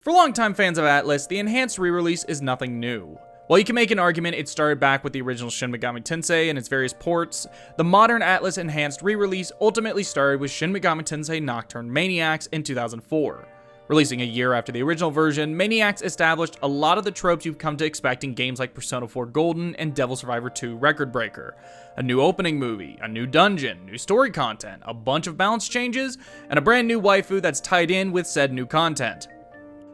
For longtime fans of Atlas, the enhanced re-release is nothing new. While you can make an argument it started back with the original Shin Megami Tensei and its various ports, the modern Atlas enhanced re-release ultimately started with Shin Megami Tensei Nocturne Maniacs in 2004. Releasing a year after the original version, Maniacs established a lot of the tropes you've come to expect in games like Persona 4 Golden and Devil Survivor 2 Record Breaker. A new opening movie, a new dungeon, new story content, a bunch of balance changes, and a brand new waifu that's tied in with said new content.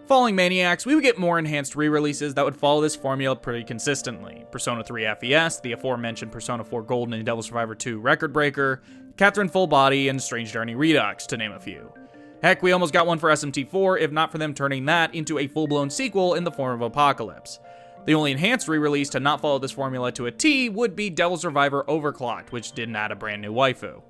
Following Maniacs, we would get more enhanced re-releases that would follow this formula pretty consistently. Persona 3 FES, the aforementioned Persona 4 Golden and Devil Survivor 2 Record Breaker, Catherine Full Body, and Strange Journey Redux, to name a few. Heck, we almost got one for SMT4, if not for them turning that into a full-blown sequel in the form of Apocalypse. The only enhanced re-release to not follow this formula to a T would be Devil Survivor Overclocked, which didn't add a brand new waifu.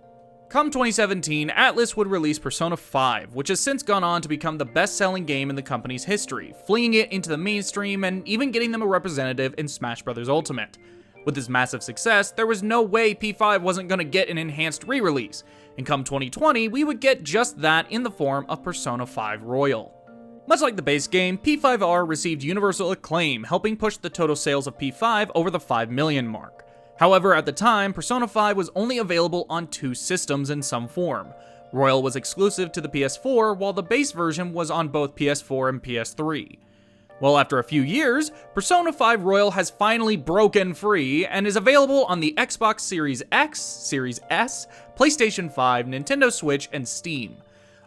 Come 2017, Atlas would release Persona 5, which has since gone on to become the best-selling game in the company's history, flinging it into the mainstream and even getting them a representative in Smash Bros. Ultimate. With this massive success, there was no way P5 wasn't going to get an enhanced re-release, and come 2020, we would get just that in the form of Persona 5 Royal. Much like the base game, P5R received universal acclaim, helping push the total sales of P5 over the 5 million mark. However, at the time, Persona 5 was only available on 2 systems in some form. Royal was exclusive to the PS4, while the base version was on both PS4 and PS3. Well, after a few years, Persona 5 Royal has finally broken free and is available on the Xbox Series X, Series S, PlayStation 5, Nintendo Switch, and Steam.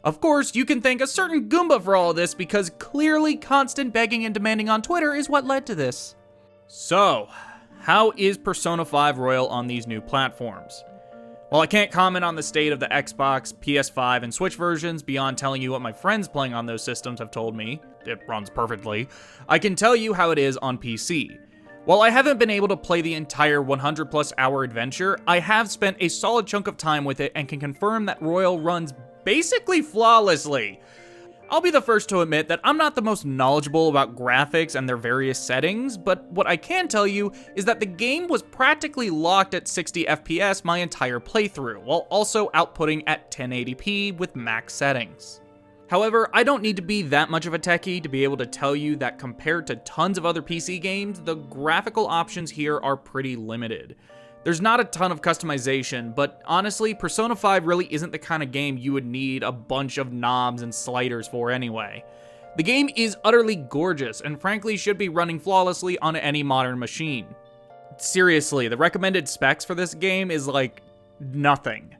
Of course, you can thank a certain Goomba for all of this because clearly constant begging and demanding on Twitter is what led to this. So, how is Persona 5 Royal on these new platforms? While I can't comment on the state of the Xbox, PS5, and Switch versions beyond telling you what my friends playing on those systems have told me, it runs perfectly, I can tell you how it is on PC. While I haven't been able to play the entire 100 plus hour adventure, I have spent a solid chunk of time with it and can confirm that Royal runs basically flawlessly. I'll be the first to admit that I'm not the most knowledgeable about graphics and their various settings, but what I can tell you is that the game was practically locked at 60 FPS my entire playthrough, while also outputting at 1080p with max settings. However, I don't need to be that much of a techie to be able to tell you that compared to tons of other PC games, the graphical options here are pretty limited. There's not a ton of customization, but honestly, Persona 5 really isn't the kind of game you would need a bunch of knobs and sliders for anyway. The game is utterly gorgeous, and frankly should be running flawlessly on any modern machine. Seriously, the recommended specs for this game is like nothing.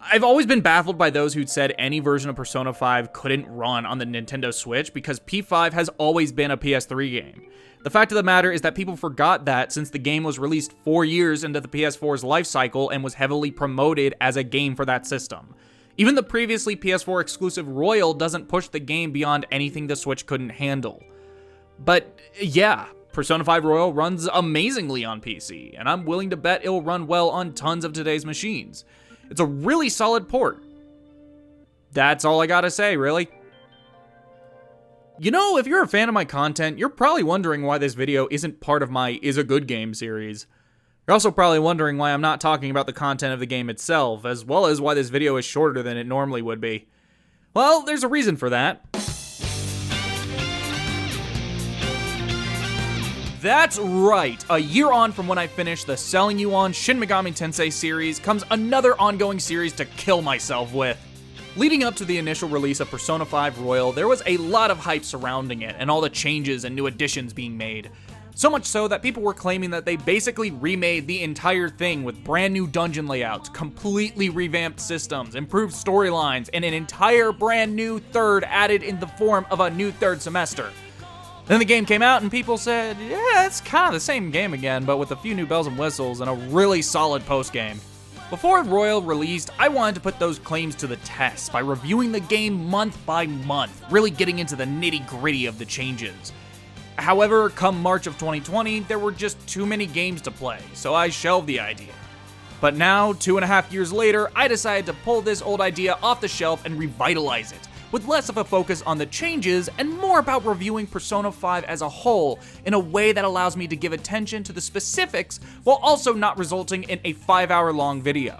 I've always been baffled by those who'd said any version of Persona 5 couldn't run on the Nintendo Switch because P5 has always been a PS3 game. The fact of the matter is that people forgot that since the game was released 4 years into the PS4's life cycle and was heavily promoted as a game for that system. Even the previously PS4 exclusive Royal doesn't push the game beyond anything the Switch couldn't handle. But yeah, Persona 5 Royal runs amazingly on PC, and I'm willing to bet it'll run well on tons of today's machines. It's a really solid port. That's all I gotta say, really. You know, if you're a fan of my content, you're probably wondering why this video isn't part of my Is a Good Game series. You're also probably wondering why I'm not talking about the content of the game itself, as well as why this video is shorter than it normally would be. Well, there's a reason for that. That's right, a year on from when I finished the Selling You On Shin Megami Tensei series comes another ongoing series to kill myself with. Leading up to the initial release of Persona 5 Royal, there was a lot of hype surrounding it and all the changes and new additions being made. So much so that people were claiming that they basically remade the entire thing with brand new dungeon layouts, completely revamped systems, improved storylines, and an entire brand new third added in the form of a new third semester. Then the game came out and people said, yeah, it's kind of the same game again, but with a few new bells and whistles and a really solid post-game. Before Royal released, I wanted to put those claims to the test by reviewing the game month by month, really getting into the nitty-gritty of the changes. However, come March of 2020, there were just too many games to play, so I shelved the idea. But now, 2.5 years later, I decided to pull this old idea off the shelf and revitalize it, with less of a focus on the changes and more about reviewing Persona 5 as a whole in a way that allows me to give attention to the specifics while also not resulting in a 5-hour long video.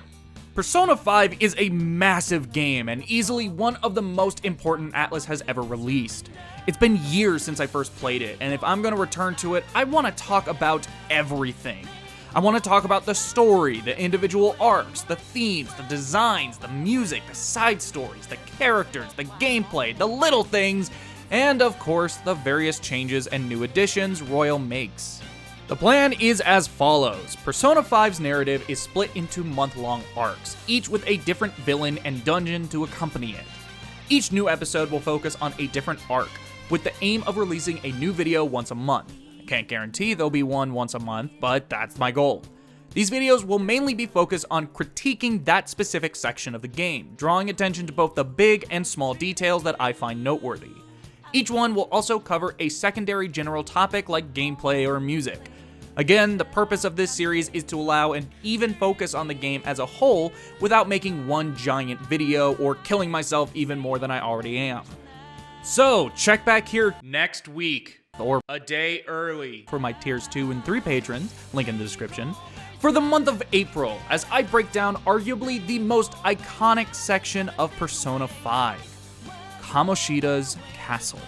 Persona 5 is a massive game and easily one of the most important Atlus has ever released. It's been years since I first played it, and if I'm going to return to it, I want to talk about everything. I want to talk about the story, the individual arcs, the themes, the designs, the music, the side stories, the characters, the gameplay, the little things, and of course, the various changes and new additions Royal makes. The plan is as follows. Persona 5's narrative is split into month-long arcs, each with a different villain and dungeon to accompany it. Each new episode will focus on a different arc, with the aim of releasing a new video once a month. I can't guarantee there'll be one once a month, but that's my goal. These videos will mainly be focused on critiquing that specific section of the game, drawing attention to both the big and small details that I find noteworthy. Each one will also cover a secondary general topic like gameplay or music. Again, the purpose of this series is to allow an even focus on the game as a whole without making one giant video or killing myself even more than I already am. So, check back here next week, or a day early, for my tiers 2 and 3 patrons, link in the description, for the month of April, as I break down arguably the most iconic section of Persona 5, Kamoshida's Castle.